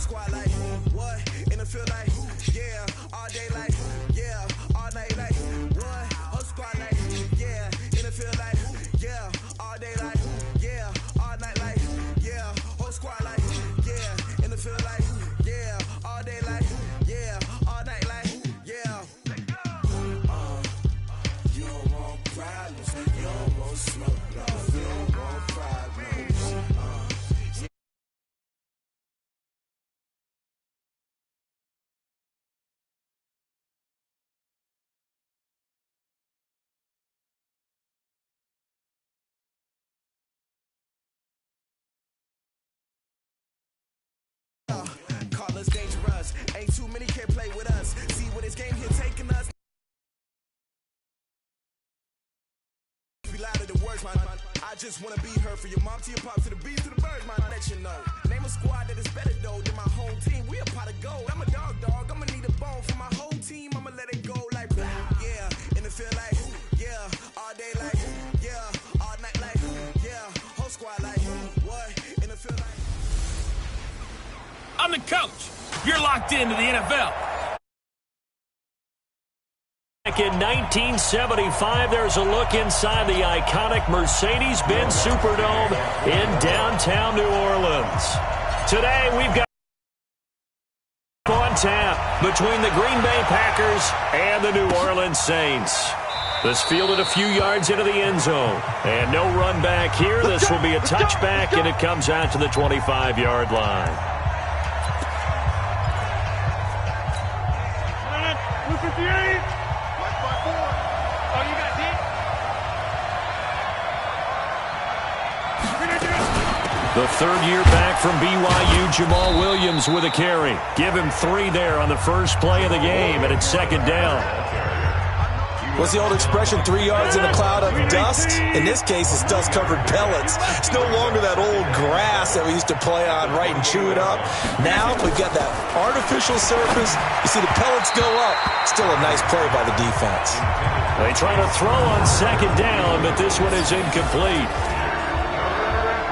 squad like, what? In the field like, yeah. All day like, yeah. All night like, what? Whole squad like, yeah. In the field like, yeah. All day like, yeah. All night like, yeah. Whole squad like, yeah. In the field like, yeah. All day like, yeah. All night like, yeah. You don't want problems. You don't want smoke, no. You don't want problems. Call us dangerous. Ain't too many can play with us. See where this game here taking us. Be louder than words, man. I just wanna be heard for your mom to your pop to the bees to the birds, man. Let you know. Name a squad that is better though than my home team. We a pot of gold. I'm a dog. I'ma need a bone for my whole team. I'ma let it go like blah. Yeah. In the field like yeah. All day like yeah. All night like yeah. Whole squad like what? In the field like. I'm the coach. You're locked into the NFL. Back in 1975, there's a look inside the iconic Mercedes-Benz Superdome in downtown New Orleans. Today, we've got on tap between the Green Bay Packers and the New Orleans Saints. This fielded a few yards into the end zone. And no run back here. This will be a touchback, and it comes out to the 25-yard line. 58. Watch by 4. Oh, you got deep. The third year back from BYU, Jamal Williams with a carry. Give him 3 there on the first play of the game, and it's second down. What's the old expression, 3 yards in a cloud of dust? In this case, it's dust-covered pellets. It's no longer that old grass that we used to play on, right, and chew it up. Now we've got that artificial surface. You see the pellets go up. Still a nice play by the defense. They try to throw on second down, but this one is incomplete.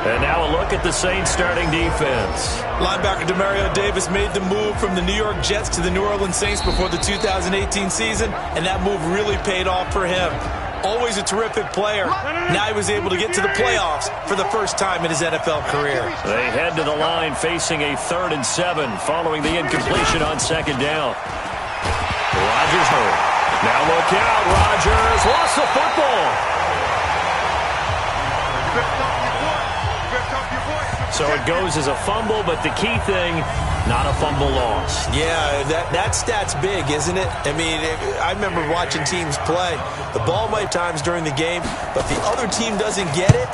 And now a look at the Saints starting defense. Linebacker Demario Davis made the move from the New York Jets to the New Orleans Saints before the 2018 season, and that move really paid off for him. Always a terrific player. Now he was able to get to the playoffs for the first time in his NFL career. They head to the line facing a 3rd and 7 following the incompletion on second down. Rodgers hurt. Now look out. Rodgers lost the football. So it goes as a fumble, but the key thing, not a fumble loss. Yeah, that stat's big, isn't it? I mean, I remember watching teams play. The ball might times during the game, but the other team doesn't get it.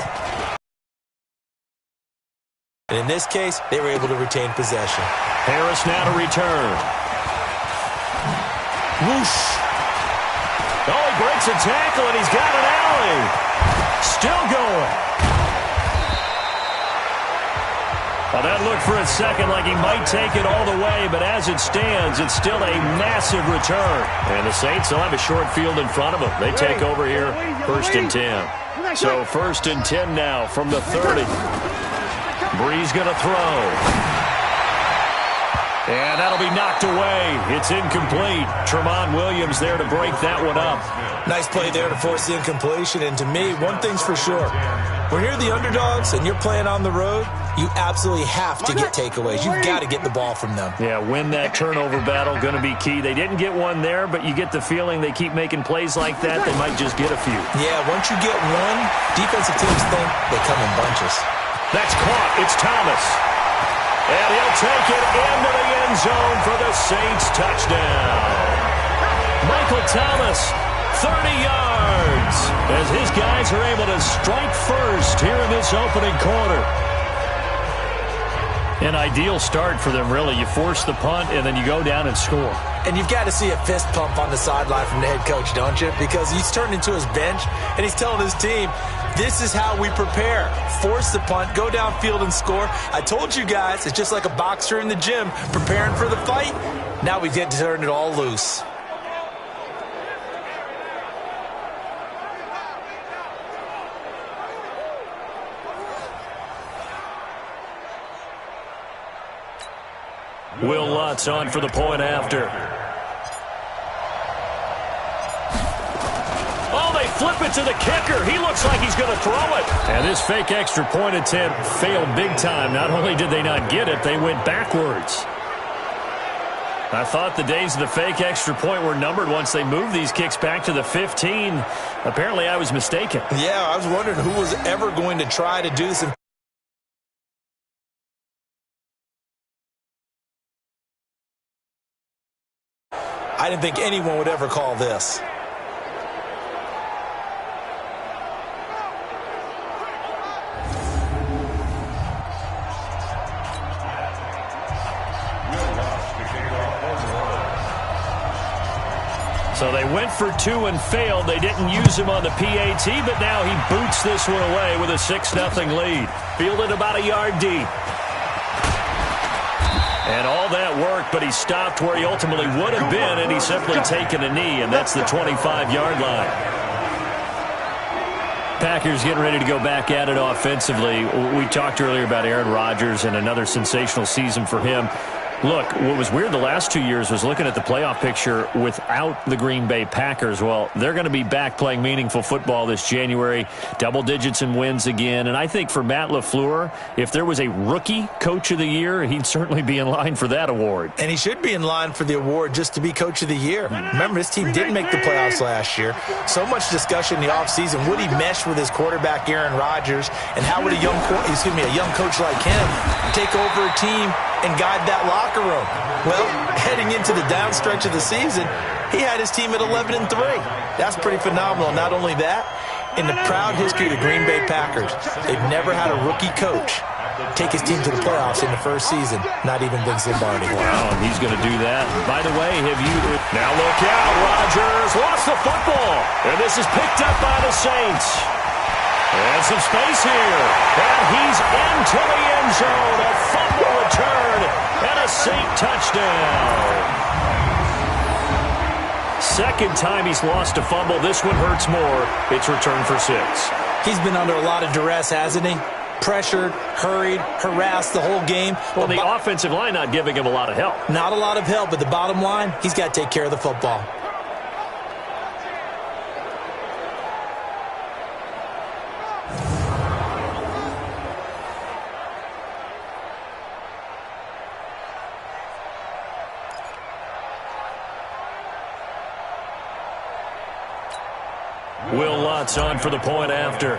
And in this case, they were able to retain possession. Harris now to return. Whoosh. Oh, he breaks a tackle, and he's got an alley. Still going. Well, that looked for a second like he might take it all the way, but as it stands, it's still a massive return. And the Saints will have a short field in front of them. They take over here, 1st and 10. So 1st and 10 now from the 30. Breeze going to throw. And that'll be knocked away. It's incomplete. Tramon Williams there to break that one up. Nice play there to force the incompletion. And to me, one thing's for sure. When you're the underdogs and you're playing on the road, you absolutely have to get takeaways. You've got to get the ball from them. Yeah, win that turnover battle, going to be key. They didn't get one there, but you get the feeling they keep making plays like that, they might just get a few. Yeah, once you get one, defensive teams think they come in bunches. That's caught. It's Thomas. And he'll take it into the end zone for the Saints touchdown. Michael Thomas, 30 yards, as his guys are able to strike first here in this opening quarter. An ideal start for them, really. You force the punt, and then you go down and score. And you've got to see a fist pump on the sideline from the head coach, don't you? Because he's turned into his bench, and he's telling his team, this is how we prepare. Force the punt, go downfield and score. I told you guys, it's just like a boxer in the gym preparing for the fight. Now we get to turn it all loose. Will Lutz on for the point after. Oh, they flip it to the kicker. He looks like he's going to throw it. And this fake extra point attempt failed big time. Not only did they not get it, they went backwards. I thought the days of the fake extra point were numbered once they moved these kicks back to the 15. Apparently, I was mistaken. Yeah, I was wondering who was ever going to try to do this. I didn't think anyone would ever call this. So they went for two and failed. They didn't use him on the PAT, but now he boots this one away with a 6-0 lead. Fielded about a yard deep. And all that worked, but he stopped where he ultimately would have been, and he's simply taken a knee, and that's the 25-yard line. Packers getting ready to go back at it offensively. We talked earlier about Aaron Rodgers and another sensational season for him. Look, what was weird the last 2 years was looking at the playoff picture without the Green Bay Packers. Well, they're going to be back playing meaningful football this January, double digits in wins again. And I think for Matt LaFleur, if there was a rookie coach of the year, he'd certainly be in line for that award. And he should be in line for the award just to be coach of the year. Remember, this team didn't make the playoffs last year. So much discussion in the offseason. Would he mesh with his quarterback, Aaron Rodgers? And how would a young coach like him take over a team and guide that locker room? Well, heading into the down stretch of the season, he had his team at 11-3. That's pretty phenomenal. Not only that, in the proud history of the Green Bay Packers, they've never had a rookie coach take his team to the playoffs in the first season, not even Vince Lombardi. Wow, and he's going to do that. By the way, now look out, Rodgers lost the football, and this is picked up by the Saints. And some space here. And he's into the end zone. A fumble return and a Saint touchdown. Second time he's lost a fumble. This one hurts more. It's returned for 6. He's been under a lot of duress, hasn't he? Pressured, hurried, harassed the whole game. Well, the offensive line not giving him a lot of help. Not a lot of help, but the bottom line, he's got to take care of the football. Will Lutz on for the point after.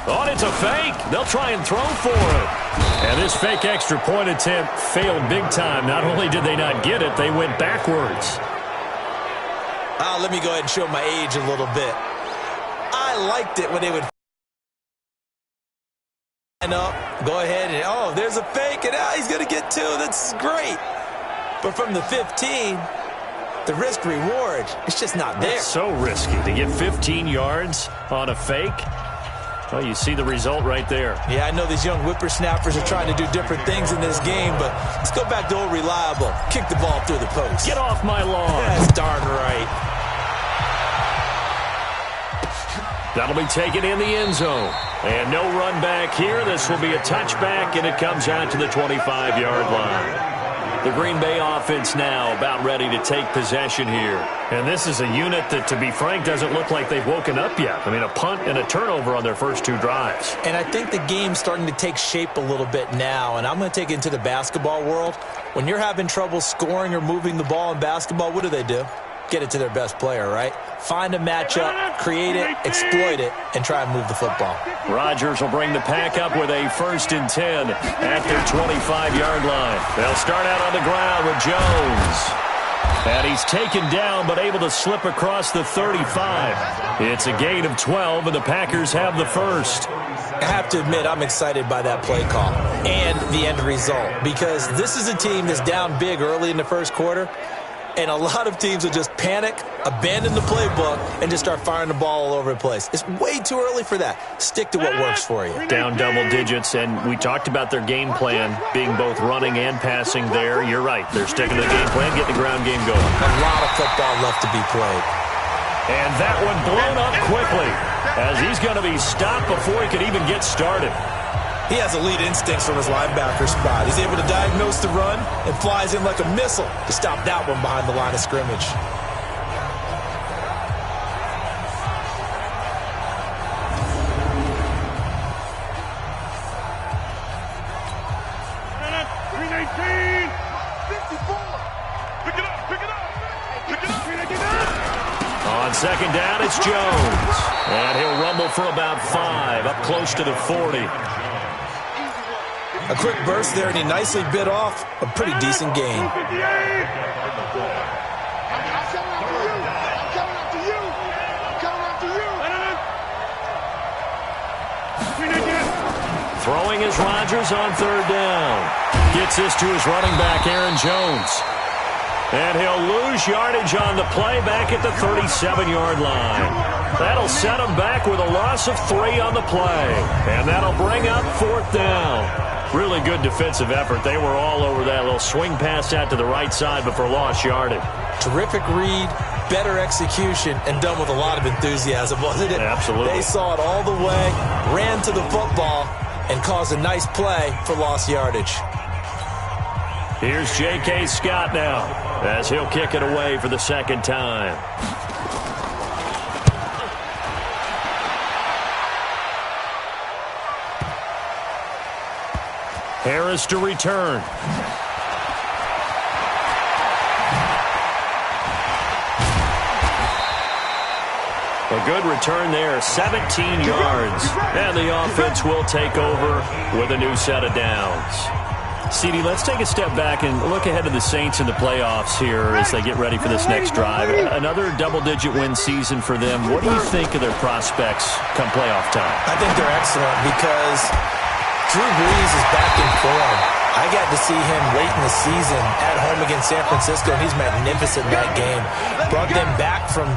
Oh, and it's a fake. They'll try and throw for it. And this fake extra point attempt failed big time. Not only did they not get it, they went backwards. Let me go ahead and show my age a little bit. I liked it when they would line up, go ahead, and oh, there's a fake, and he's going to get 2. That's great. But from the 15, the risk-reward, it's just not there. That's so risky to get 15 yards on a fake. Well, you see the result right there. Yeah, I know these young whippersnappers are trying to do different things in this game, but let's go back to old reliable. Kick the ball through the post. Get off my lawn. That's darn right. That'll be taken in the end zone. And no run back here. This will be a touchback, and it comes out to the 25-yard line. The Green Bay offense now about ready to take possession here. And this is a unit that, to be frank, doesn't look like they've woken up yet. I mean, a punt and a turnover on their first 2 drives. And I think the game's starting to take shape a little bit now, and I'm going to take it into the basketball world. When you're having trouble scoring or moving the ball in basketball, what do? Get it to their best player, right? Find a matchup, create it, exploit it, and try and move the football. Rodgers will bring the pack up with a 1st and 10 at their 25-yard line. They'll start out on the ground with Jones. And he's taken down but able to slip across the 35. It's a gain of 12, and the Packers have the first. I have to admit, I'm excited by that play call and the end result, because this is a team that's down big early in the first quarter. And a lot of teams will just panic, abandon the playbook, and just start firing the ball all over the place. It's way too early for that. Stick to what works for you. Down double digits, and we talked about their game plan being both running and passing there. You're right. They're sticking to the game plan, getting the ground game going. A lot of football left to be played. And that one blown up quickly, as he's going to be stopped before he could even get started. He has elite instincts from his linebacker spot. He's able to diagnose the run and flies in like a missile to stop that one behind the line of scrimmage. On second down, it's Jones. And he'll rumble for about 5, up close to the 40. A quick burst there, and he nicely bit off a pretty decent gain. Throwing is Rodgers on third down. Gets this to his running back, Aaron Jones. And he'll lose yardage on the play back at the 37-yard line. That'll set him back with a loss of 3 on the play. And that'll bring up fourth down. Really good defensive effort. They were all over that little swing pass out to the right side before lost yardage. Terrific read, better execution, and done with a lot of enthusiasm, wasn't it? Absolutely. They saw it all the way, ran to the football, and caused a nice play for lost yardage. Here's J.K. Scott now, as he'll kick it away for the second time. Harris to return. A good return there, 17 yards. And the offense will take over with a new set of downs. CD, let's take a step back and look ahead to the Saints in the playoffs here as they get ready for this next drive. Another double-digit win season for them. What do you think of their prospects come playoff time? I think they're excellent because Drew Brees is back in form. I got to see him late in the season at home against San Francisco, and he's magnificent in that game. Brought them back from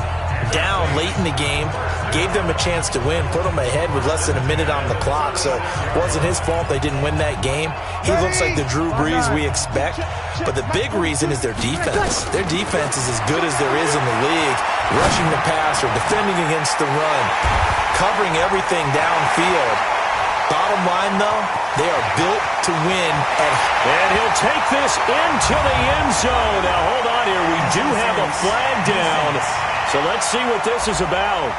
down late in the game, gave them a chance to win, put them ahead with less than a minute on the clock, so it wasn't his fault they didn't win that game. He looks like the Drew Brees we expect, but the big reason is their defense. Their defense is as good as there is in the league, rushing the passer, defending against the run, covering everything downfield. Bottom line, though, they are built to win. And he'll take this into the end zone. Now, hold on here. We do have a flag down. So let's see what this is about.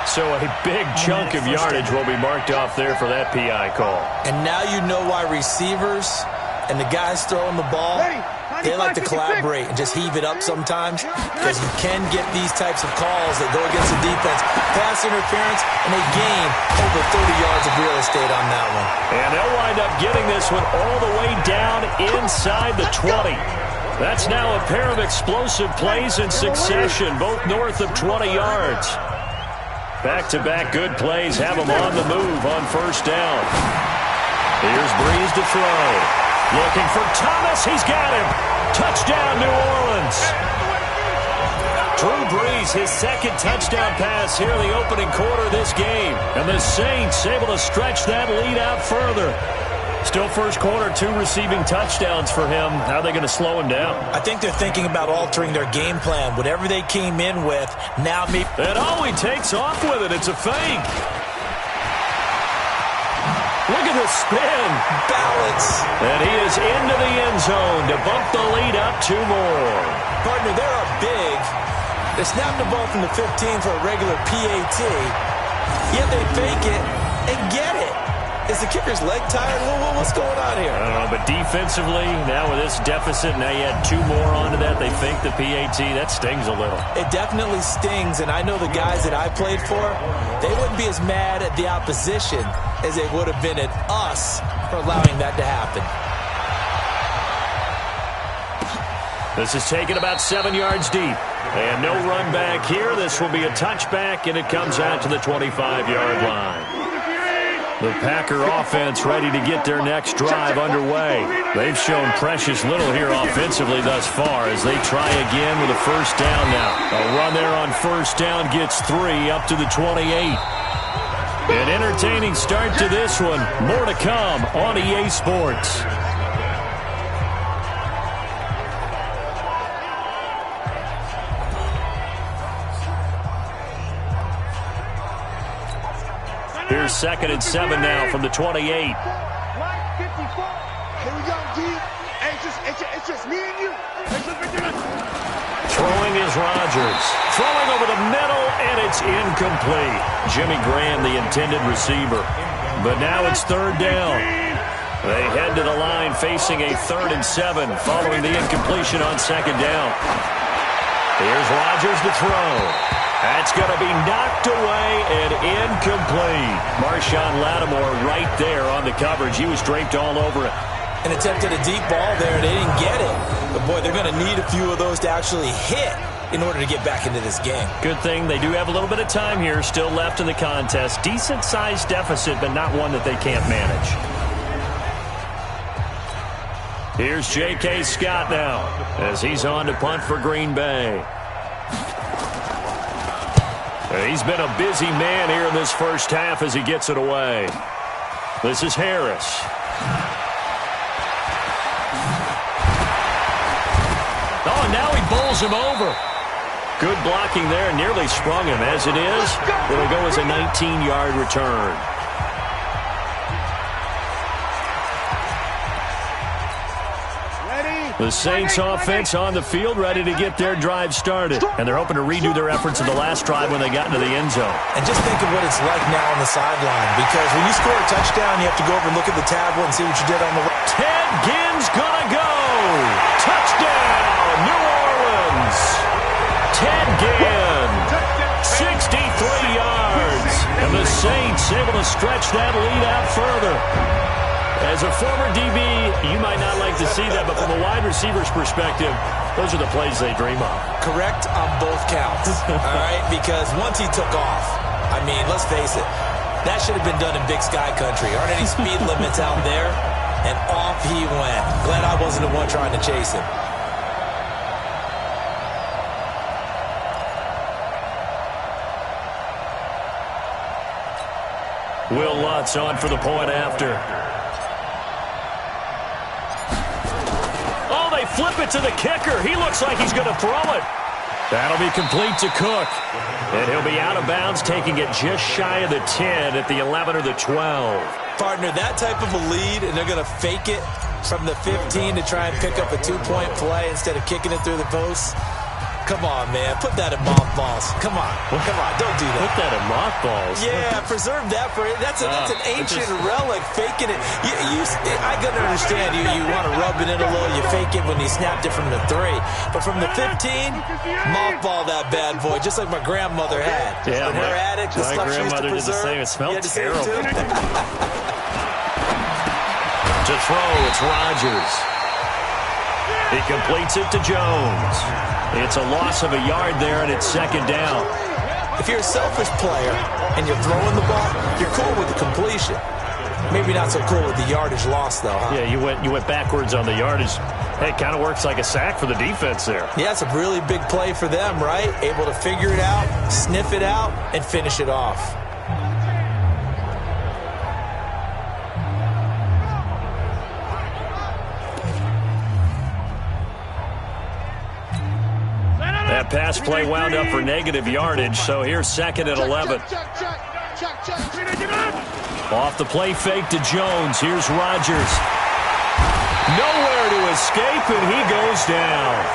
So a big chunk of yardage will be marked off there for that PI call. And now you know why receivers and the guys throwing the ball, they like to collaborate and just heave it up sometimes, because you can get these types of calls that go against the defense. Pass interference, and they gain over 30 yards of real estate on that one. And they'll wind up getting this one all the way down inside the 20. That's now a pair of explosive plays in succession, both north of 20 yards. Back-to-back good plays have them on the move on first down. Here's Brees to throw. Looking for Thomas. He's got him. Touchdown, New Orleans. Drew Brees, his second touchdown pass here in the opening quarter of this game. And the Saints able to stretch that lead out further. Still first quarter, 2 receiving touchdowns for him. How are they going to slow him down? I think they're thinking about altering their game plan. Whatever they came in with, now maybe... And he takes off with it. It's a fake. Look at the spin. Balance. And he is into the end zone to bump the lead up 2 more. Partner, they're up big. They snap the ball from the 15 for a regular PAT, yet they fake it and get it. Is the kicker's leg tired? What's going on here? I don't know, but defensively, now with this deficit, now you add 2 more onto that, they fake the PAT. That stings a little. It definitely stings, and I know the guys that I played for, they wouldn't be as mad at the opposition as they would have been at us for allowing that to happen. This is taken about 7 yards deep. And no run back here. This will be a touchback, and it comes out to the 25-yard line. The Packer offense ready to get their next drive underway. They've shown precious little here offensively thus far as they try again with a first down now. A run there on first down gets 3 up to the 28. An entertaining start to this one. More to come on EA Sports. Here's 2nd and 7 now from the 28. Here we go, D. It's just me and you. Throwing is Rodgers. Throwing over the middle, and it's incomplete. Jimmy Graham, the intended receiver. But now it's 3rd down. They head to the line facing a 3rd and 7 following the incompletion on 2nd down. Here's Rodgers to throw. That's going to be knocked away and incomplete. Marshawn Lattimore right there on the coverage. He was draped all over it. An attempt at a deep ball there. They didn't get it. But, boy, they're going to need a few of those to actually hit in order to get back into this game. Good thing they do have a little bit of time here still left in the contest. Decent-sized deficit, but not one that they can't manage. Here's J.K. Scott now as he's on to punt for Green Bay. He's been a busy man here in this first half as he gets it away. This is Harris. Oh, now he bowls him over. Good blocking there, nearly sprung him. As it is, it'll go as a 19-yard return. The Saints offense on the field, ready to get their drive started. And they're hoping to redo their efforts in the last drive when they got into the end zone. And just think of what it's like now on the sideline. Because when you score a touchdown, you have to go over and look at the tablet and see what you did on the right. Ted Ginn's gonna go. Touchdown, New Orleans. Ted Ginn, 63 yards. And the Saints able to stretch that lead out further. As a former DB, you might not like to see that, but from a wide receiver's perspective, those are the plays they dream of. Correct on both counts, all right? Because once he took off, I mean, let's face it, that should have been done in Big Sky Country. Aren't any speed limits out there? And off he went. Glad I wasn't the one trying to chase him. Will Lutz on for the point after. Oh, they flip it to the kicker. He looks like he's going to throw it. That'll be complete to Cook. And he'll be out of bounds, taking it just shy of the 10 at the 11 or the 12. Partner, that type of a lead, and they're going to fake it from the 15 to try and pick up a 2-point play instead of kicking it through the posts. Come on, man. Put that in mothballs. Come on. Come on. Don't do that. Put that in mothballs. Yeah, preserve that for it. That's an ancient relic, faking it. I can understand you want to rub it in a little. You fake it when you snapped it from the 3. But from the 15, mothball that bad boy, just like my grandmother had. Yeah, in her attic, the stuff she used to preserve. It smelled terrible. To throw, it's Rodgers. He completes it to Jones. It's a loss of a yard there, and it's 2nd down. If you're a selfish player and you're throwing the ball, you're cool with the completion. Maybe not so cool with the yardage loss, though, huh? Yeah, you went backwards on the yardage. Hey, it kind of works like a sack for the defense there. Yeah, it's a really big play for them, right? Able to figure it out, sniff it out, and finish it off. That pass play wound up for negative yardage, so here's 2nd and 11. Off the play fake to Jones. Here's Rodgers. Nowhere to escape, and he goes down.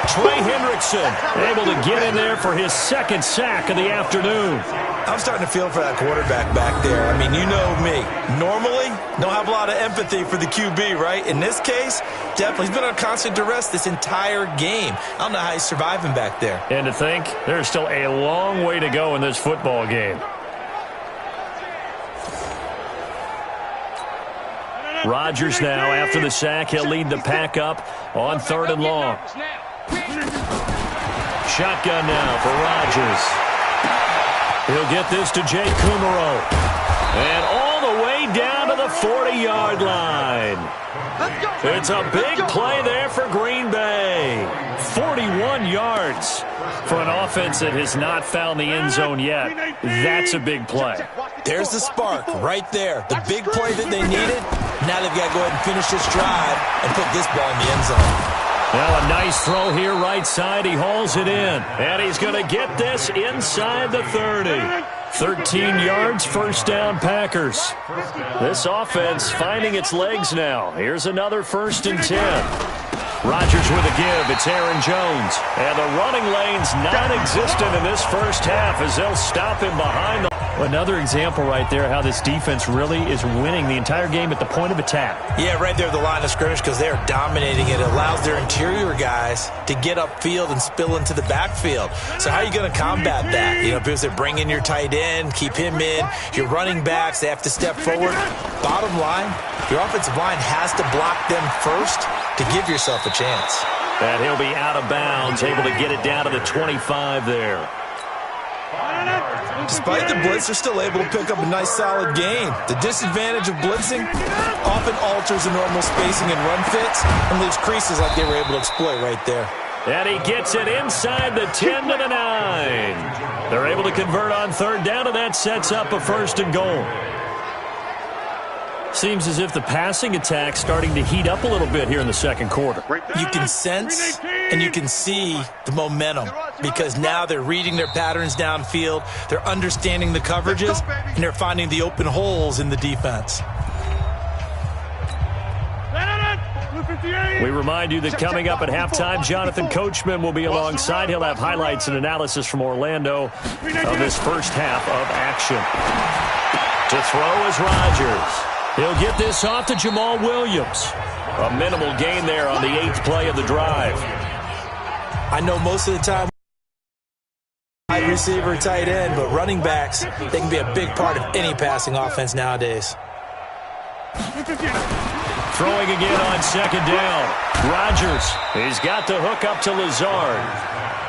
Trey Hendrickson able to get in there for his 2nd sack of the afternoon. I'm starting to feel for that quarterback back there. I mean, you know me. Normally, don't have a lot of empathy for the QB, right? In this case, definitely. He's been on constant duress this entire game. I don't know how he's surviving back there. And to think, there's still a long way to go in this football game. Rodgers now, after the sack, he'll lead the pack up on 3rd and long. Shotgun now for Rodgers. He'll get this to Jay Kumaro. And all the way down to the 40-yard line. It's a big play there for Green Bay. 41 yards for an offense that has not found the end zone yet. That's a big play. There's the spark right there. The big play that they needed. Now they've got to go ahead and finish this drive and put this ball in the end zone. Well, a nice throw here right side. He hauls it in. And he's going to get this inside the 30. 13 yards, first down, Packers. This offense finding its legs now. Here's another 1st and 10. Rodgers with a give. It's Aaron Jones. And the running lane's non-existent in this first half as they'll stop him behind the... Another example right there how this defense really is winning the entire game at the point of attack. Yeah, right there at the line of scrimmage because they are dominating it. It allows their interior guys to get upfield and spill into the backfield. So how are you going to combat that? You know, because they bring in your tight end, keep him in. Your running backs, they have to step forward. Bottom line, your offensive line has to block them first to give yourself a chance. And he'll be out of bounds, able to get it down to the 25 there. Despite the blitz, they're still able to pick up a nice, solid gain. The disadvantage of blitzing often alters the normal spacing and run fits and leaves creases like they were able to exploit right there. And he gets it inside the 10 to the 9. They're able to convert on 3rd down, and that sets up a 1st and goal. Seems as if the passing attack's starting to heat up a little bit here in the second quarter. You can sense and you can see the momentum because now they're reading their patterns downfield, they're understanding the coverages, and they're finding the open holes in the defense. We remind you that coming up at halftime, Jonathan Coachman will be alongside. He'll have highlights and analysis from Orlando of this first half of action. To throw is Rodgers. He'll get this off to Jamal Williams. A minimal gain there on the 8th play of the drive. I know most of the time wide receiver, tight end, but running backs, they can be a big part of any passing offense nowadays. Throwing again on 2nd down. Rodgers, he's got the hook up to Lazard.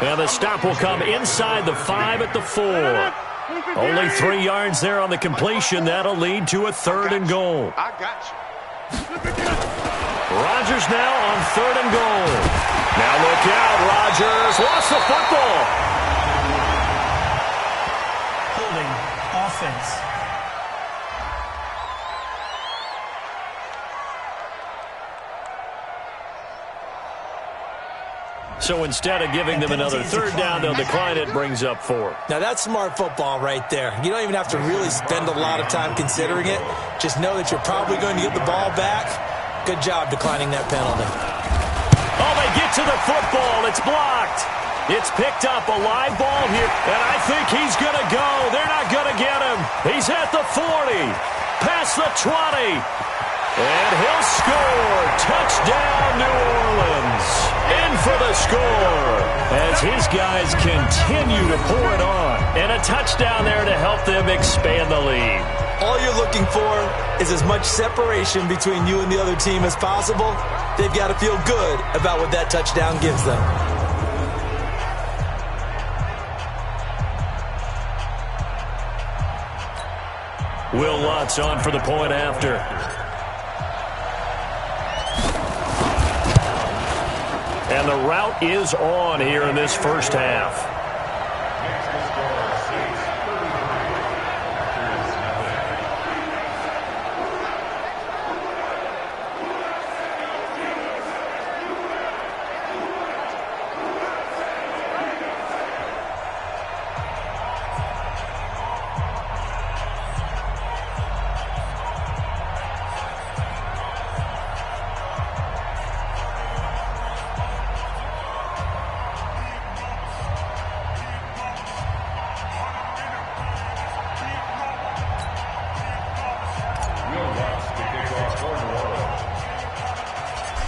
And the stop will come inside the 5 at the 4. Only 3 yards there on the completion. That'll lead to a 3rd and goal. I got you. Rodgers now on 3rd and goal. Now look out, Rodgers lost the football. Holding offense. So instead of giving them another 3rd down, they'll decline it, brings up 4. Now that's smart football right there. You don't even have to really spend a lot of time considering it. Just know that you're probably going to get the ball back. Good job declining that penalty. Oh, they get to the football. It's blocked. It's picked up, a live ball here, and I think he's going to go. They're not going to get him. He's at the 40, past the 20, and he'll score. Touchdown, New Orleans. In for the score as his guys continue to pour it on. And a touchdown there to help them expand the lead. All you're looking for is as much separation between you and the other team as possible. They've got to feel good about what that touchdown gives them. Will Lutz on for the point after. And the route is on here in this first half.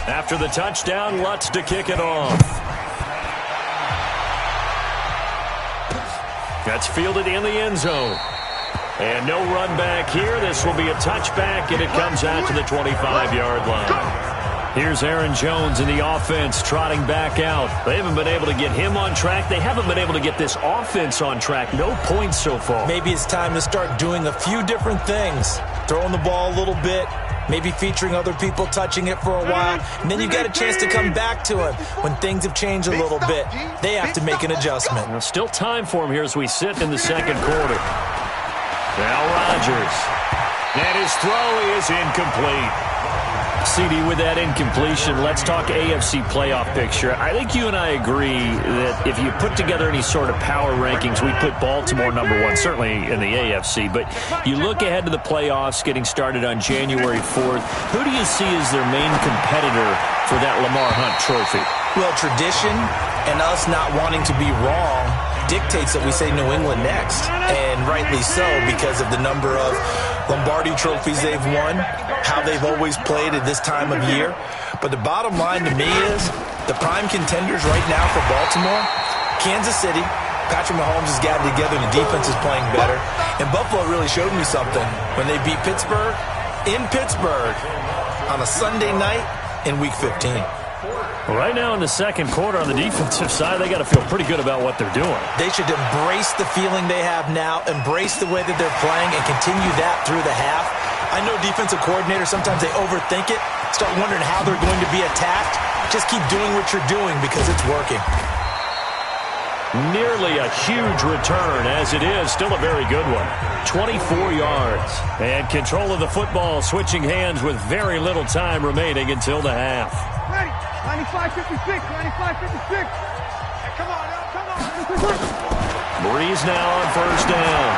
After the touchdown, Lutz to kick it off. That's fielded in the end zone. And no run back here. This will be a touchback, and it comes out to the 25-yard line. Here's Aaron Jones in the offense trotting back out. They haven't been able to get him on track. They haven't been able to get this offense on track. No points so far. Maybe it's time to start doing a few different things. Throwing the ball a little bit, maybe featuring other people touching it for a while, and then you got a chance to come back to him when things have changed a little bit. They have to make an adjustment. Well, still time for him here as we sit in the second quarter. Now Rodgers. And his throw is incomplete. CD, with that incompletion, let's talk AFC playoff picture. I think you and I agree that if you put together any sort of power rankings, we put Baltimore #1, certainly in the AFC. But you look ahead to the playoffs getting started on January 4th. Who do you see as their main competitor for that Lamar Hunt trophy? Well, tradition and us not wanting to be wrong dictates that we say New England next, and rightly so because of the number of Lombardi trophies they've won, how they've always played at this time of year. But the bottom line to me is the prime contenders right now for Baltimore, Kansas City. Patrick Mahomes has gotten together, the defense is playing better, and Buffalo really showed me something when they beat Pittsburgh in Pittsburgh on a Sunday night in Week 15. Right now in the second quarter on the defensive side, they got to feel pretty good about what they're doing. They should embrace the feeling they have now, embrace the way that they're playing, and continue that through the half. I know defensive coordinators, sometimes they overthink it, start wondering how they're going to be attacked. Just keep doing what you're doing because it's working. Nearly a huge return, as it is. Still a very good one. 24 yards. And control of the football, switching hands with very little time remaining until the half. Ready. 95-56. 95-56. Come on. Breeze now on first down.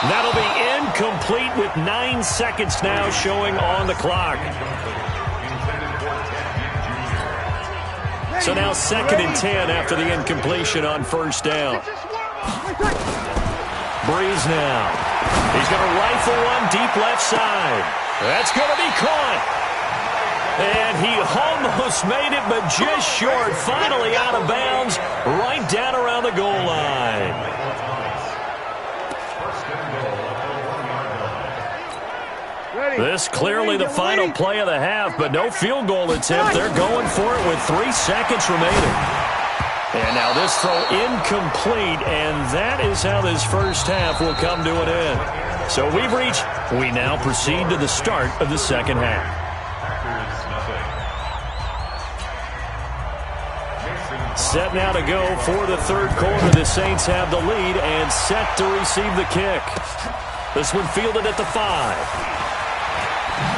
That'll be incomplete with 9 seconds now showing on the clock. So now 2nd and 10 after the incompletion on first down. Breeze now. He's going to rifle one deep left side. That's going to be caught. And he almost made it, but just short. Finally out of bounds, right down around the goal line. This clearly the final play of the half, but no field goal attempt. They're going for it with 3 seconds remaining. And now this throw incomplete, and that is how this first half will come to an end. So we now proceed to the start of the second half. Set now to go for the third quarter. The Saints have the lead and set to receive the kick. This one fielded at the 5.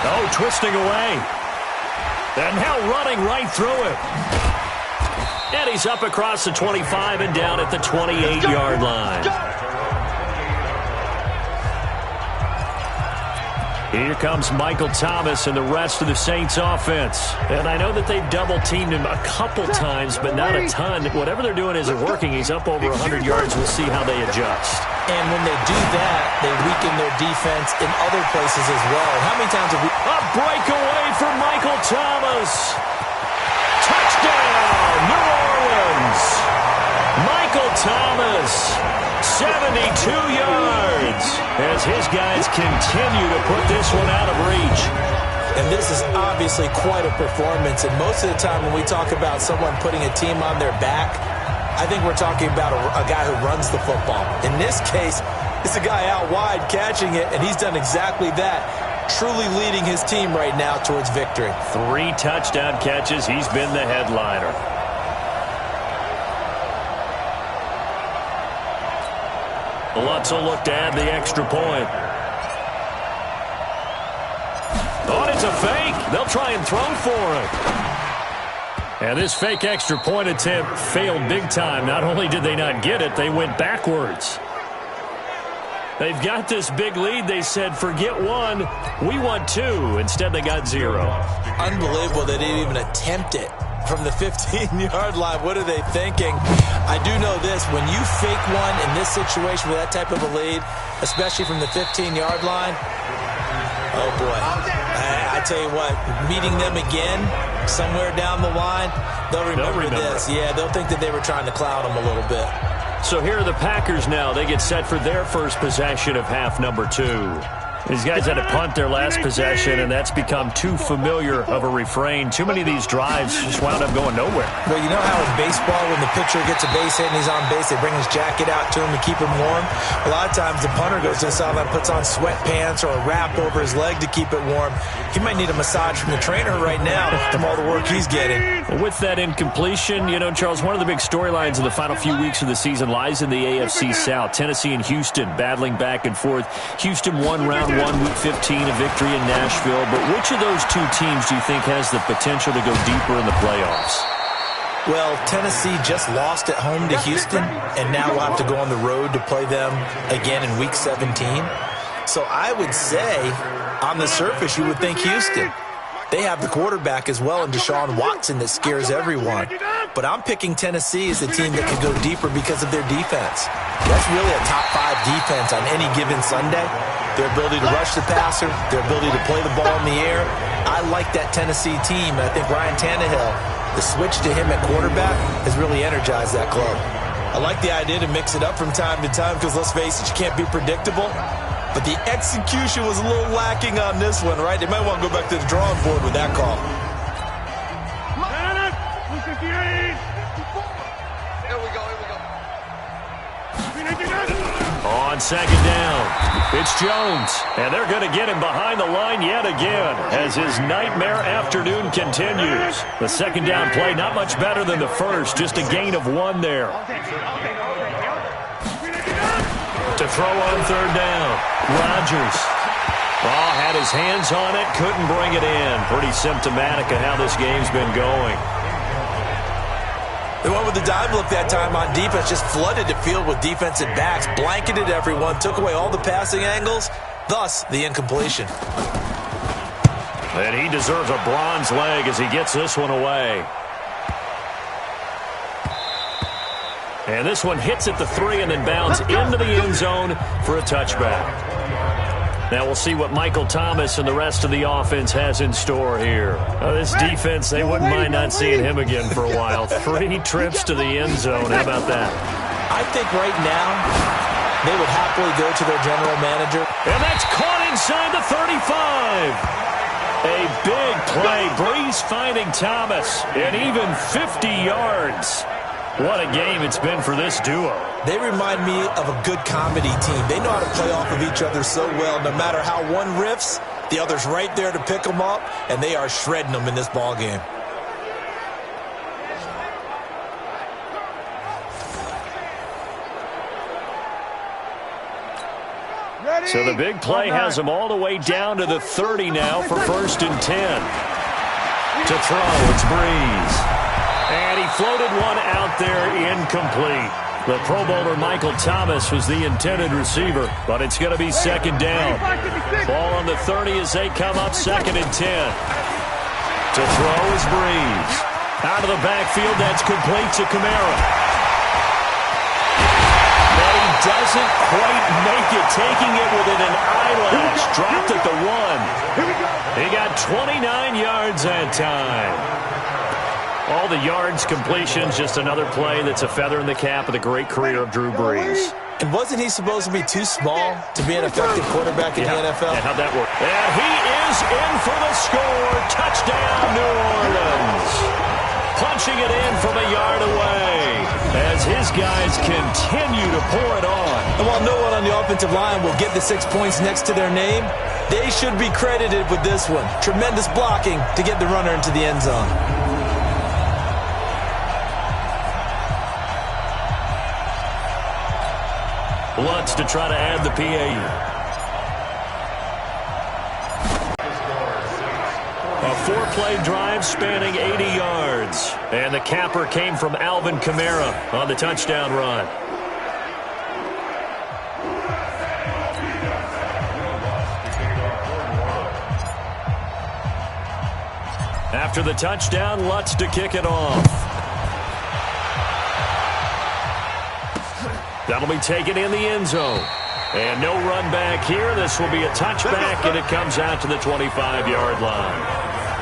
Oh, twisting away. And now running right through it. And he's up across the 25 and down at the 28-yard line. Here comes Michael Thomas and the rest of the Saints offense. And I know that they've double-teamed him a couple times, but not a ton. Whatever they're doing isn't working. He's up over 100 yards. We'll see how they adjust. And when they do that, they weaken their defense in other places as well. And how many times have we... A breakaway for Michael Thomas. Touchdown, New Orleans. Michael Thomas, 72 yards, as his guys continue to put this one out of reach. And this is obviously quite a performance. And most of the time when we talk about someone putting a team on their back, I think we're talking about a guy who runs the football. In this case, it's a guy out wide catching it, and he's done exactly that, truly leading his team right now towards victory. 3 touchdown catches. He's been the headliner. Lutz will look to add the extra point. Oh, it's a fake. They'll try and throw for it. And this fake extra point attempt failed big time. Not only did they not get it, they went backwards. They've got this big lead. They said, forget 1, we want 2. Instead, they got 0. Unbelievable they didn't even attempt it from the 15-yard line. What are they thinking? I do know this. When you fake one in this situation with that type of a lead, especially from the 15-yard line, oh, boy. I tell you what, meeting them again somewhere down the line, they'll remember this. Yeah, they'll think that they were trying to cloud them a little bit. So here are the Packers now. They get set for their first possession of half number 2. These guys had to punt their last possession, and that's become too familiar of a refrain. Too many of these drives just wound up going nowhere. Well, you know how in baseball, when the pitcher gets a base hit and he's on base, they bring his jacket out to him to keep him warm? A lot of times the punter goes to the sideline, puts on sweatpants or a wrap over his leg to keep it warm. He might need a massage from the trainer right now from all the work he's getting. With that incompletion, you know, Charles, one of the big storylines in the final few weeks of the season lies in the AFC South. Tennessee and Houston battling back and forth. Houston won round won Week 15, a victory in Nashville. But which of those two teams do you think has the potential to go deeper in the playoffs? Well, Tennessee just lost at home to Houston, and now we'll have to go on the road to play them again in Week 17. So I would say, on the surface, you would think Houston. They have the quarterback as well in Deshaun Watson that scares everyone. But I'm picking Tennessee as a team that could go deeper because of their defense. That's really a top 5 defense on any given Sunday. Their ability to rush the passer, their ability to play the ball in the air. I like that Tennessee team, and I think Ryan Tannehill, the switch to him at quarterback, has really energized that club. I like the idea to mix it up from time to time because, let's face it, you can't be predictable. But the execution was a little lacking on this one, right? They might want to go back to the drawing board with that call. On second down, it's Jones. And they're going to get him behind the line yet again as his nightmare afternoon continues. The second down play, not much better than the first, just a gain of 1 there. To throw on third down, Rodgers. Had his hands on it, couldn't bring it in. Pretty symptomatic of how this game's been going. They went with the dive look that time on defense, just flooded the field with defensive backs, blanketed everyone, took away all the passing angles, thus the incompletion. And he deserves a bronze leg as he gets this one away. And this one hits at the 3 and then bounds into the end zone for a touchback. Now we'll see what Michael Thomas and the rest of the offense has in store here. This defense, they wouldn't mind not seeing him again for a while. 3 trips to the end zone. How about that? I think right now they would happily go to their general manager. And that's caught inside the 35. A big play. Breeze finding Thomas. And even 50 yards. What a game it's been for this duo. They remind me of a good comedy team. They know how to play off of each other so well. No matter how one riffs, the other's right there to pick them up, and they are shredding them in this ball game. So the big play has them all the way down to the 30 now for 1st and 10. To throw, it's Breeze. And he floated one out there, incomplete. The Pro Bowler Michael Thomas was the intended receiver, but it's going to be 2nd down. Ball on the 30 as they come up 2nd and 10. To throw is Breeze. Out of the backfield, that's complete to Kamara. But he doesn't quite make it, taking it within an eyelash. Dropped at the 1. He got 29 yards that time. All the yards, completions, just another play that's a feather in the cap of the great career of Drew Brees. And wasn't he supposed to be too small to be an effective quarterback in the NFL? Yeah, how'd that work? And he is in for the score. Touchdown, New Orleans. Punching it in from a yard away as his guys continue to pour it on. And while no one on the offensive line will get the 6 points next to their name, they should be credited with this one. Tremendous blocking to get the runner into the end zone. Lutz to try to add the PAU. A 4-play drive spanning 80 yards. And the capper came from Alvin Kamara on the touchdown run. After the touchdown, Lutz to kick it off. That'll be taken in the end zone. And no run back here. This will be a touchback, and it comes out to the 25-yard line.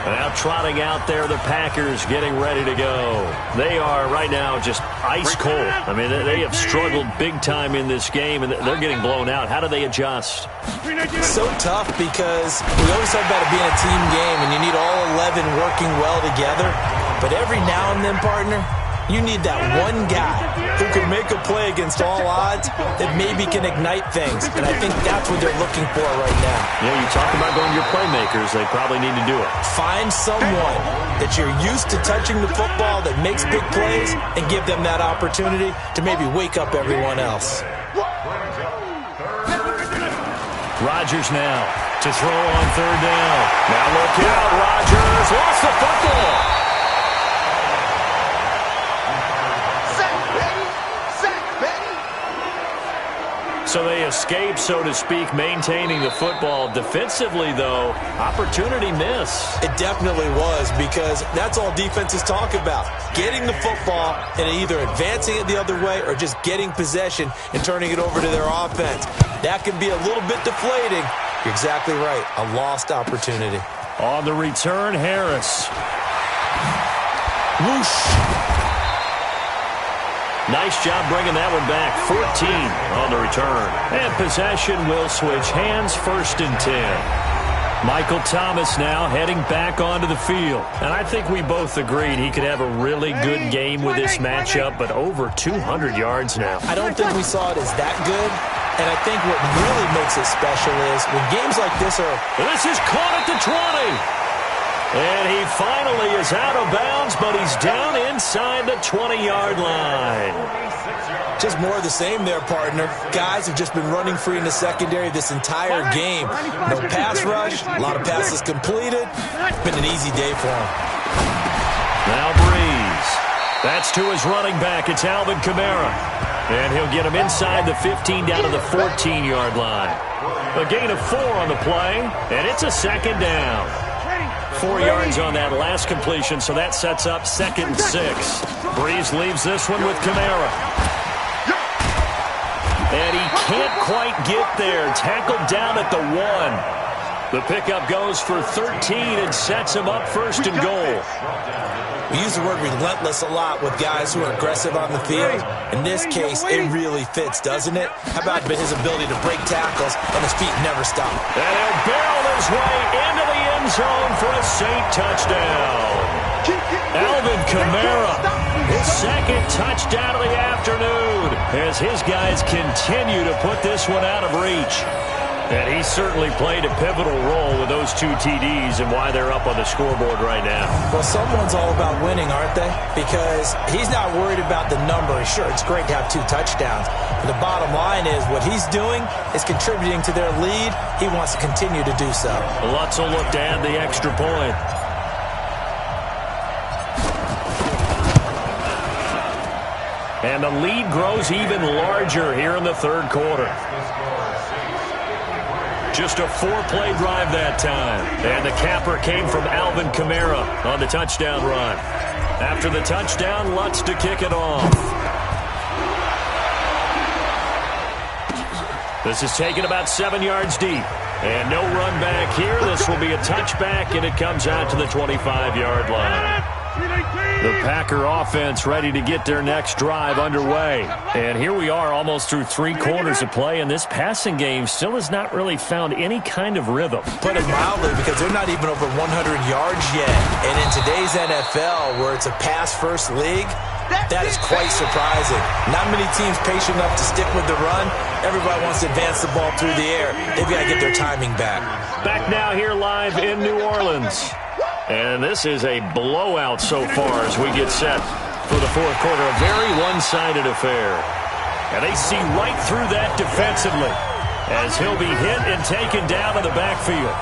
Now trotting out there, the Packers getting ready to go. They are right now just ice cold. I mean, they have struggled big time in this game, and they're getting blown out. How do they adjust? So tough because we always talk about it being a team game, and you need all 11 working well together. But every now and then, partner, you need that one guy who can make a play against all odds that maybe can ignite things. And I think that's what they're looking for right now. Yeah, you talk about going to your playmakers. They probably need to do it. Find someone that you're used to touching the football that makes big plays and give them that opportunity to maybe wake up everyone else. Rodgers now to throw on third down. Now look out, Rodgers lost the football. So they escape, so to speak, maintaining the football. Defensively, though, opportunity miss. It definitely was, because that's all defenses talk about. Getting the football and either advancing it the other way or just getting possession and turning it over to their offense. That can be a little bit deflating. You're exactly right. A lost opportunity. On the return, Harris. Whoosh. Nice job bringing that one back. 14 on the return. And possession will switch hands, 1st and 10. Michael Thomas now heading back onto the field. And I think we both agreed he could have a really good game with this matchup, but over 200 yards now. I don't think we saw it as that good. And I think what really makes it special is when games like this are... This is caught at the 20. And he finally is out of bounds, but he's down inside the 20-yard line. Just more of the same there, partner. Guys have just been running free in the secondary this entire game. No pass rush, a lot of passes completed. It's been an easy day for him. Now Breeze. That's to his running back. It's Alvin Kamara. And he'll get him inside the 15 down to the 14-yard line. A gain of 4 on the play, and it's a 2nd down. 4 yards on that last completion, so that sets up 2nd and 6. Breeze leaves this one with Kamara. And he can't quite get there. Tackled down at the 1. The pickup goes for 13 and sets him up 1st and goal. We use the word relentless a lot with guys who are aggressive on the field. In this case, it really fits, doesn't it? How about his ability to break tackles and his feet never stop? And he'll barrel his way into the end zone for a Saint touchdown. Alvin Kamara, his 2nd touchdown of the afternoon, as his guys continue to put this one out of reach. And he certainly played a pivotal role with those 2 TDs and why they're up on the scoreboard right now. Well, someone's all about winning, aren't they? Because he's not worried about the number. Sure, it's great to have 2 touchdowns. But the bottom line is what he's doing is contributing to their lead. He wants to continue to do so. Lutz will look to add the extra point. And the lead grows even larger here in the 3rd quarter. Just a 4-play drive that time. And the capper came from Alvin Kamara on the touchdown run. After the touchdown, Lutz to kick it off. This is taken about 7 yards deep. And no run back here. This will be a touchback, and it comes out to the 25-yard line. The Packer offense ready to get their next drive underway. And here we are almost through 3 quarters of play, and this passing game still has not really found any kind of rhythm. Put it mildly, because they're not even over 100 yards yet. And in today's NFL, where it's a pass-first league, that is quite surprising. Not many teams patient enough to stick with the run. Everybody wants to advance the ball through the air. They've got to get their timing back. Back now here live in New Orleans. And this is a blowout so far as we get set for the 4th quarter. A very one-sided affair. And they see right through that defensively as he'll be hit and taken down in the backfield.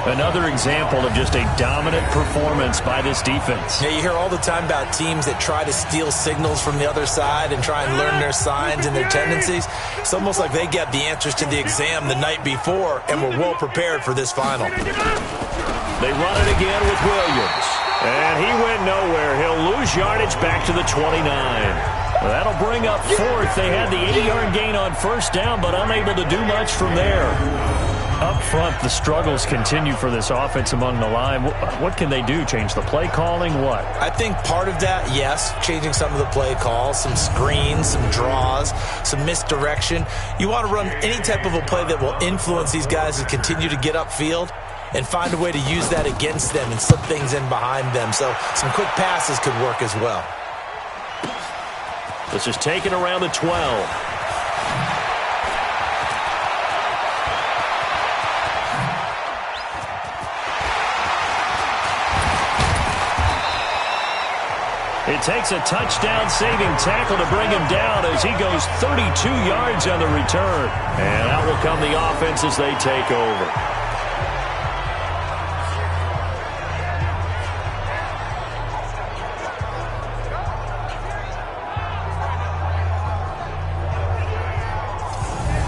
Another example of just a dominant performance by this defense. Yeah, you hear all the time about teams that try to steal signals from the other side and try and learn their signs and their tendencies. It's almost like they get the answers to the exam the night before and were well prepared for this final. They run it again with Williams. And he went nowhere. He'll lose yardage back to the 29. Well, that'll bring up 4th. They had the 80-yard gain on 1st down, but unable to do much from there. Up front, the struggles continue for this offense among the line. What can they do? Change the play calling? What? I think part of that, yes, changing some of the play calls, some screens, some draws, some misdirection. You want to run any type of a play that will influence these guys to continue to get upfield and find a way to use that against them and slip things in behind them. So some quick passes could work as well. This is taken around the 12. It takes a touchdown-saving tackle to bring him down as he goes 32 yards on the return. And out will come the offense as they take over.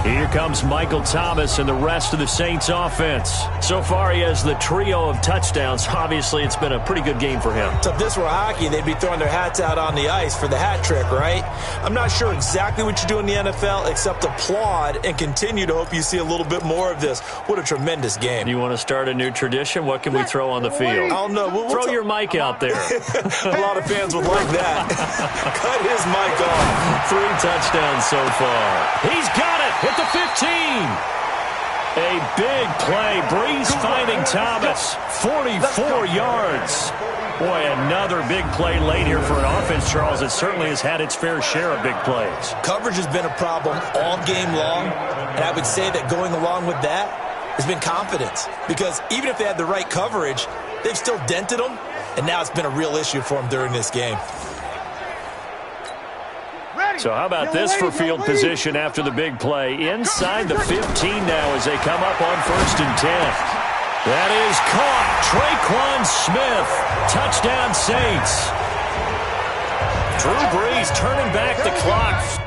Here comes Michael Thomas and the rest of the Saints offense. So far, he has the trio of touchdowns. Obviously, it's been a pretty good game for him. So if this were hockey, they'd be throwing their hats out on the ice for the hat trick, right? I'm not sure exactly what you do in the NFL except applaud and continue to hope you see a little bit more of this. What a tremendous game. You want to start a new tradition? What can we throw on the field? I don't know. Throw your mic out there. A lot of fans would like that. Cut his mic off. 3 touchdowns so far. He's got it at the 15. A big play. Breeze finding Thomas. 44 yards. Boy, another big play late here for an offense, Charles. It certainly has had its fair share of big plays. Coverage has been a problem all game long, and I would say that going along with that has been confidence. Because even if they had the right coverage, they've still dented them, and now it's been a real issue for them during this game. So how about this for field position after the big play? Inside the 15 now as they come up on 1st and 10. That is caught. Traquan Smith. Touchdown Saints. Drew Brees turning back the clock.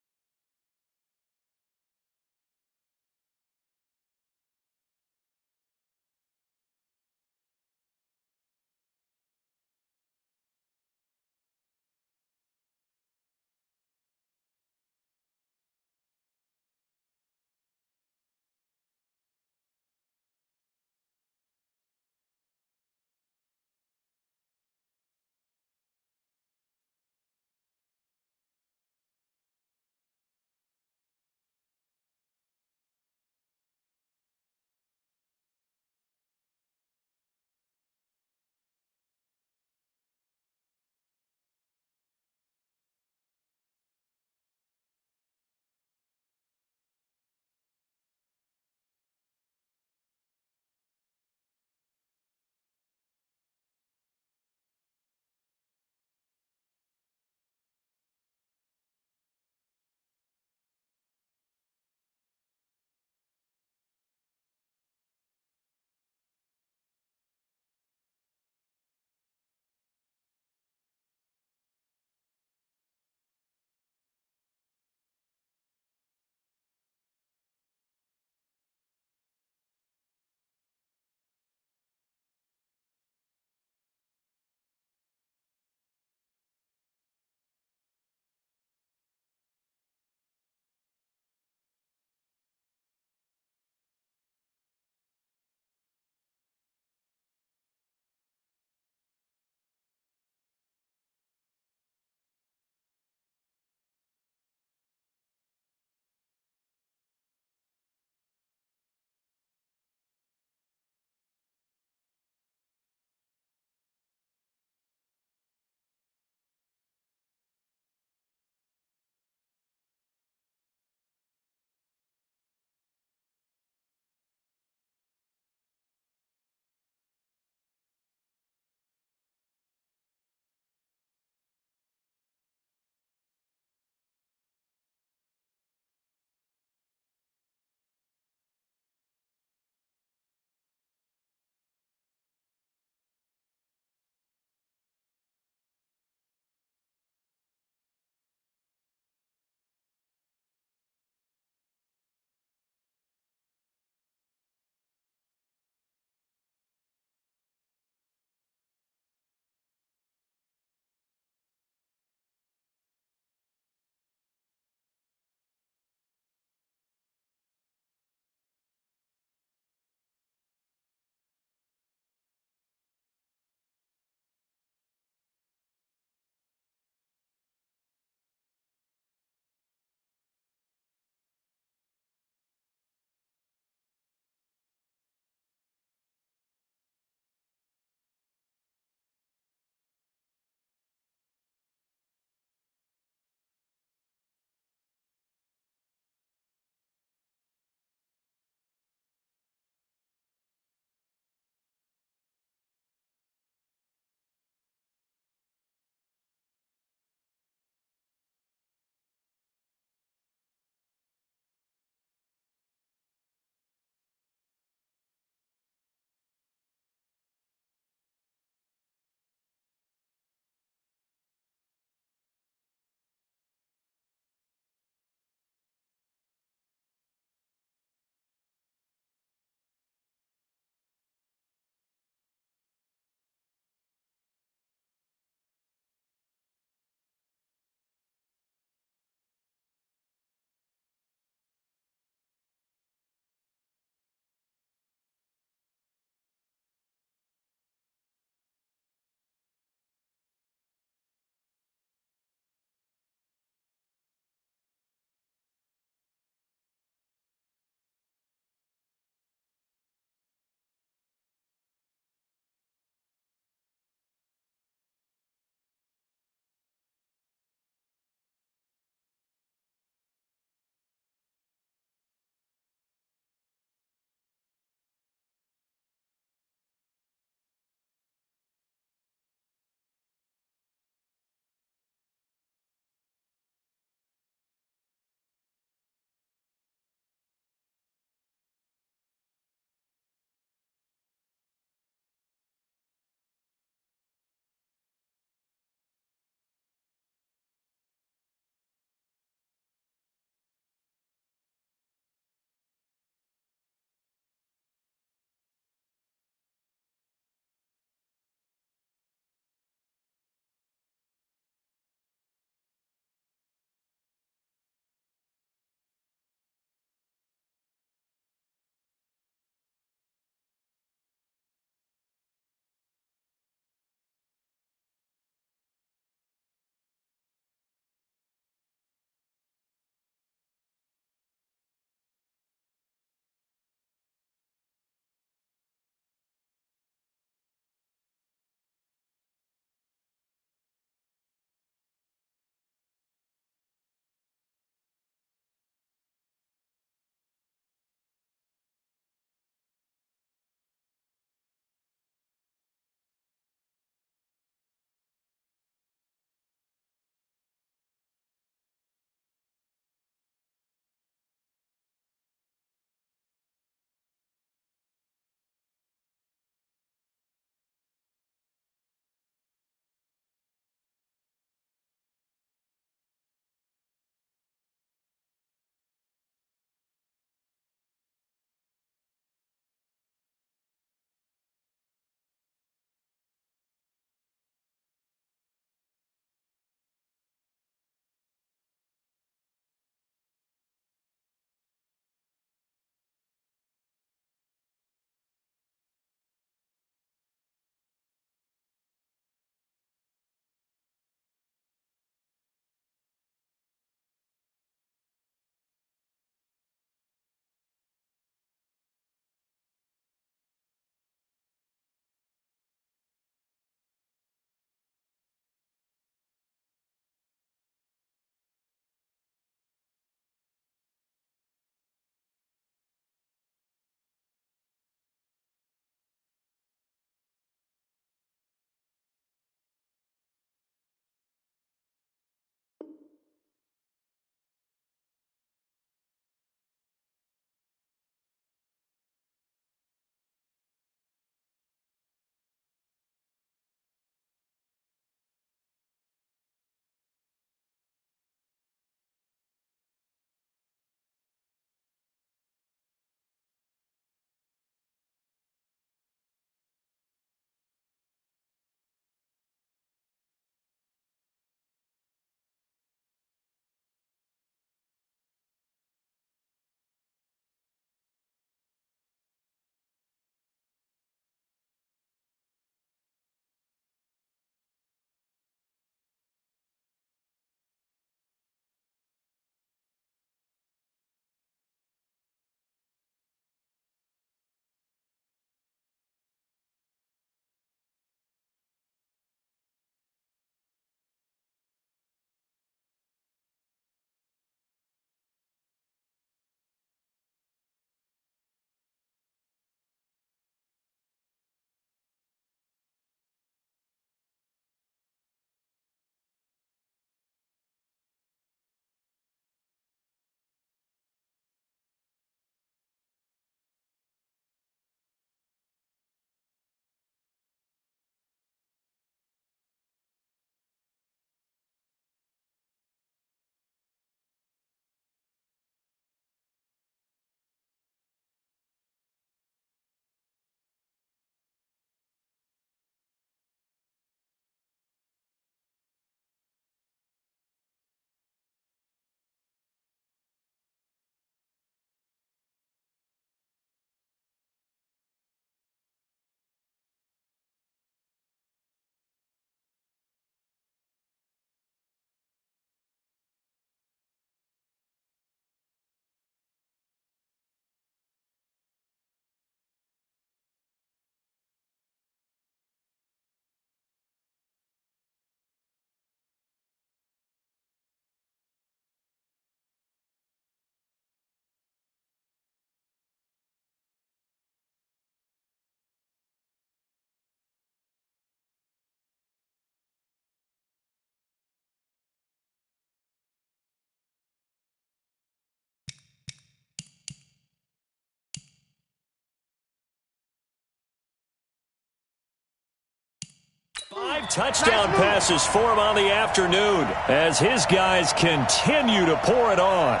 5 touchdown passes for him on the afternoon as his guys continue to pour it on.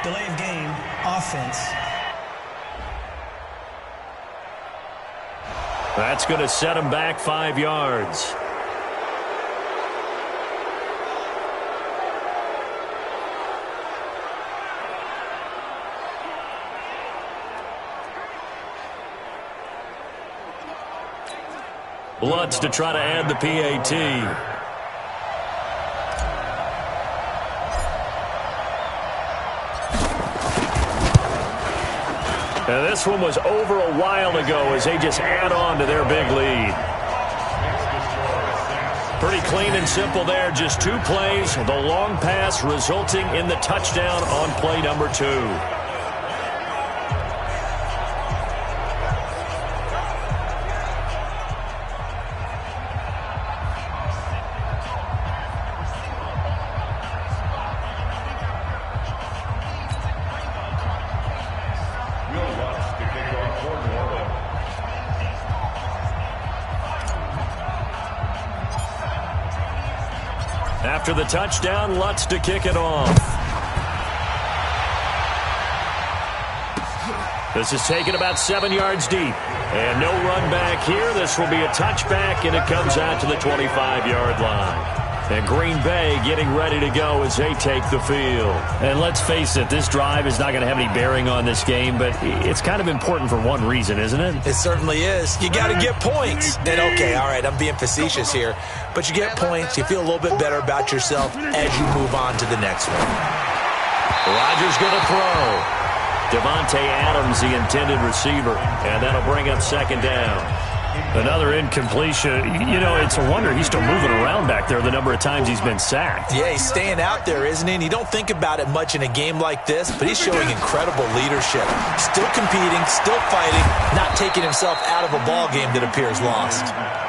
Delay of game, offense. That's going to set him back 5 yards. Lutz to try to add the PAT. And this one was over a while ago as they just add on to their big lead. Pretty clean and simple there. Just 2 plays. The long pass resulting in the touchdown on play number 2. After the touchdown, Lutz to kick it off. This is taken about 7 yards deep. And no run back here. This will be a touchback, and it comes out to the 25-yard line. And Green Bay getting ready to go as they take the field. And let's face it, this drive is not going to have any bearing on this game, but it's kind of important for one reason, isn't it? It certainly is. You got to get points. And okay, all right, I'm being facetious here, but you get points. You feel a little bit better about yourself as you move on to the next one. Rodgers going to throw. Devontae Adams, the intended receiver, and that'll bring up second down. Another incompletion. You know, it's a wonder he's still moving around back there the number of times he's been sacked. Yeah, he's staying out there, isn't he? And you don't think about it much in a game like this, but he's showing incredible leadership. Still competing, still fighting, not taking himself out of a ball game that appears lost.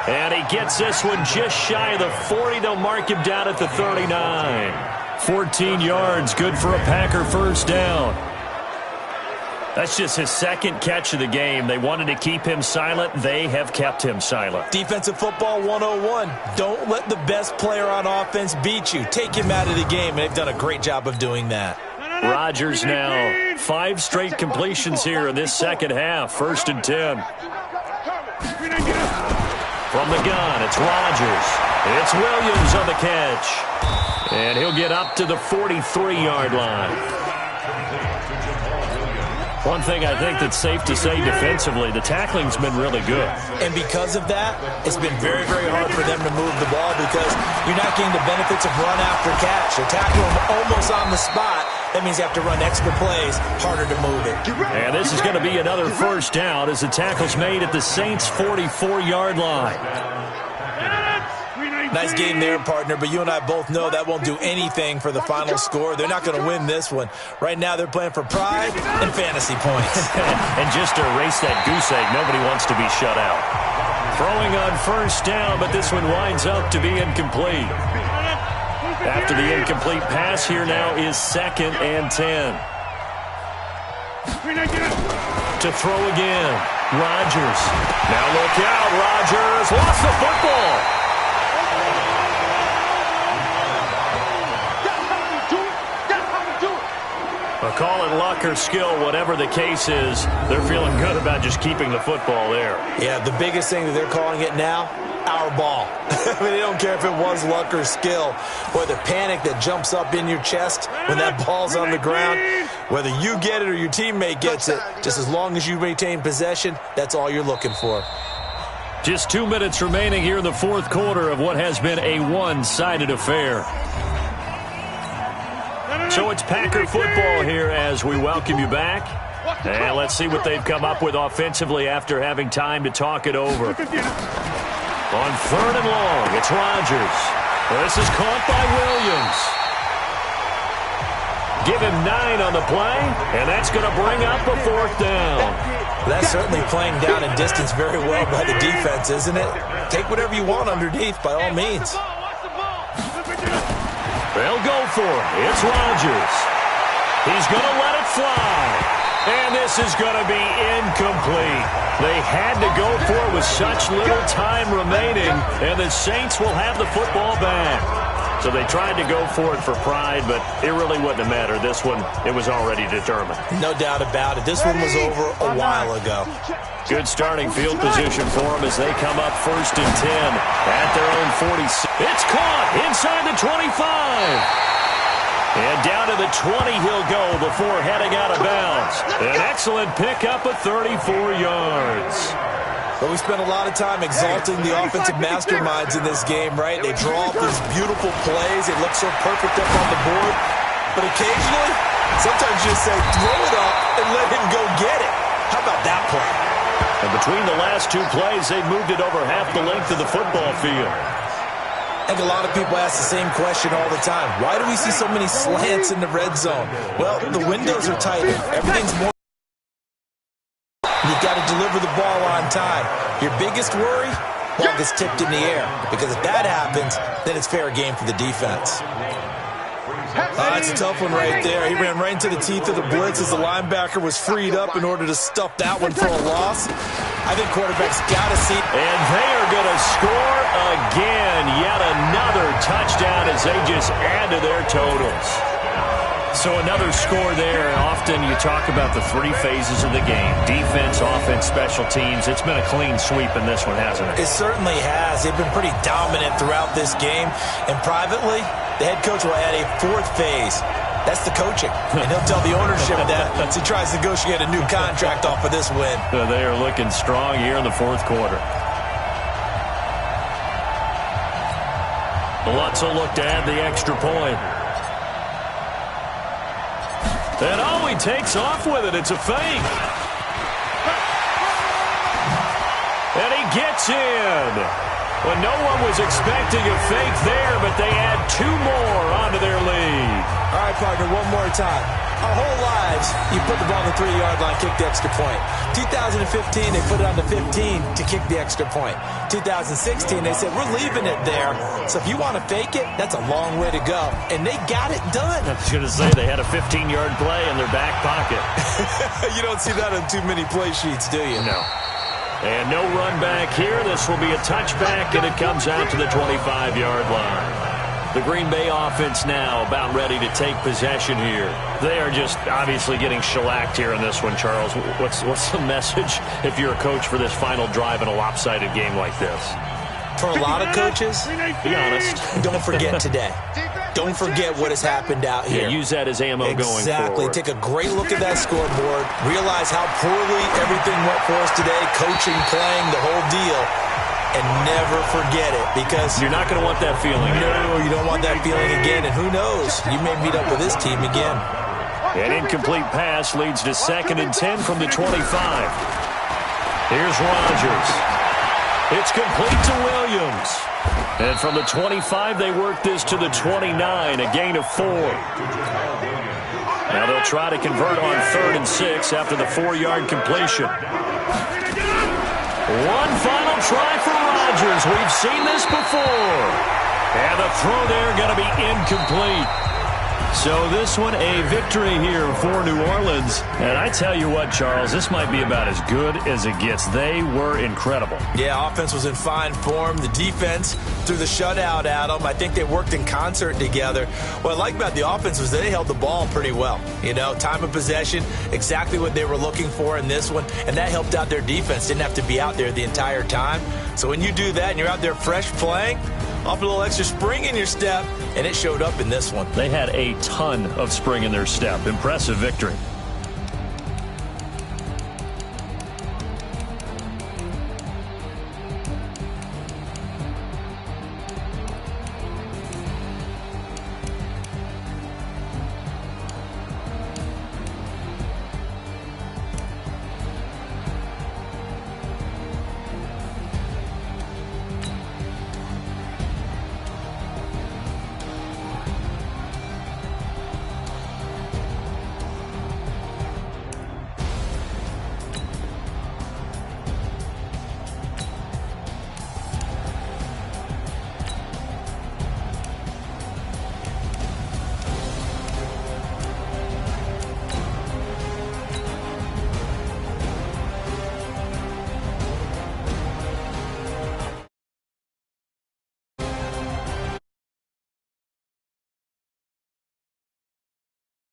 And he gets this one just shy of the 40. They'll mark him down at the 39. 14 yards, good for a Packer first down. That's just his second catch of the game. They wanted to keep him silent. They have kept him silent. Defensive football 101. Don't let the best player on offense beat you. Take him out of the game, and they've done a great job of doing that. Rodgers now 5 straight completions here in this second half. 1st and 10. From the gun, it's Rodgers. It's Williams on the catch. And he'll get up to the 43-yard line. One thing I think that's safe to say defensively, the tackling's been really good. And because of that, it's been very, very hard for them to move the ball because you're not getting the benefits of run after catch. They're tackling them almost on the spot. That means you have to run extra plays, harder to move it. And this is going to be another first down as the tackle's made at the Saints' 44-yard line. Nice game there, partner, but you and I both know that won't do anything for the final score. They're not going to win this one. Right now they're playing for pride and fantasy points. And just to erase that goose egg, nobody wants to be shut out. Throwing on first down, but this one winds up to be incomplete. After the incomplete pass, here now is 2nd and 10. To throw again, Rodgers. Now look out, Rodgers lost the football. Call it luck or skill, whatever the case is, they're feeling good about just keeping the football there. Yeah, the biggest thing that they're calling it now, our ball. I mean, they don't care if it was luck or skill, or the panic that jumps up in your chest when that ball's on the ground. Whether you get it or your teammate gets it, just as long as you retain possession, that's all you're looking for. Just 2 minutes remaining here in the 4th quarter of what has been a one-sided affair. So it's Packer football here as we welcome you back. And let's see what they've come up with offensively after having time to talk it over. On 3rd and long, it's Rodgers. This is caught by Williams. Give him 9 on the play, and that's going to bring up a 4th down. That's certainly playing down in distance very well by the defense, isn't it? Take whatever you want underneath, by all means. They'll go for it. It's Rodgers. He's going to let it fly. And this is going to be incomplete. They had to go for it with such little time remaining, and the Saints will have the football back. So they tried to go for it for pride, but it really wouldn't have mattered. This one, it was already determined. No doubt about it. This one was over a while ago. Good starting field position for them as they come up 1st and 10 at their own 46. It's caught inside the 25. And down to the 20 he'll go before heading out of bounds. An excellent pickup of 34 yards. But we spent a lot of time exalting the offensive masterminds in this game, right? They draw up these beautiful plays. They look so perfect up on the board. But occasionally, sometimes you just say, throw it up and let him go get it. How about that play? And between the last 2 plays, they've moved it over half the length of the football field. I think a lot of people ask the same question all the time. Why do we see so many slants in the red zone? Well, the windows are tighter. Everything's more. You've got to deliver the ball on time. Your biggest worry? Ball gets tipped in the air. Because if that happens, then it's fair game for the defense. That's a tough one right there. He ran right into the teeth of the blitz as the linebacker was freed up in order to stuff that one for a loss. I think quarterback's got to see. And they are going to score again. Yet another touchdown as they just add to their totals. So another score there. And often you talk about the 3 phases of the game. Defense, offense, special teams. It's been a clean sweep in this one, hasn't it? It certainly has. They've been pretty dominant throughout this game. And privately, the head coach will add a 4th phase. That's the coaching. And he'll tell the ownership that as he tries to negotiate a new contract off of this win. They are looking strong here in the 4th quarter. Lutz will look to add the extra point. And he takes off with it. It's a fake. And he gets in. Well, no one was expecting a fake there, but they add 2 more onto their lead. All right, partner, one more time. Our whole lives, you put the ball on the 3-yard line, kick the extra point. 2015, they put it on the 15 to kick the extra point. 2016, they said, we're leaving it there. So if you want to fake it, that's a long way to go. And they got it done. I was going to say, they had a 15-yard play in their back pocket. You don't see that on too many play sheets, do you? No. And no run back here. This will be a touchback, and it comes out to the 25-yard line. The Green Bay offense now about ready to take possession here. They are just obviously getting shellacked here in this one, Charles. What's the message if you're a coach for this final drive in a lopsided game like this? For a lot of coaches, be honest. Don't forget today. Don't forget what has happened out here. Yeah, use that as ammo going forward. Exactly. Take a great look at that scoreboard. Realize how poorly everything went for us today. Coaching, playing, the whole deal. And never forget it, because you're not going to want that feeling. No, you don't want that feeling again. And who knows? You may meet up with this team again. An incomplete pass leads to 2nd and 10 from the 25. Here's Rodgers. It's complete to Williams. And from the 25, they work this to the 29, a gain of 4. Now they'll try to convert on 3rd and 6 after the 4-yard completion. One final try for Rodgers. We've seen this before. And the throw there going to be incomplete. So this one a victory here for New Orleans. And I tell you what, Charles, this might be about as good as it gets. They were incredible. Yeah, offense was in fine form. The defense threw the shutout at them. I think they worked in concert together. What I like about the offense was they held the ball pretty well. You know, time of possession, exactly what they were looking for in this one. And that helped out their defense. Didn't have to be out there the entire time. So when you do that and you're out there fresh playing, off a little extra spring in your step, and it showed up in this one. They had a ton of spring in their step. Impressive victory.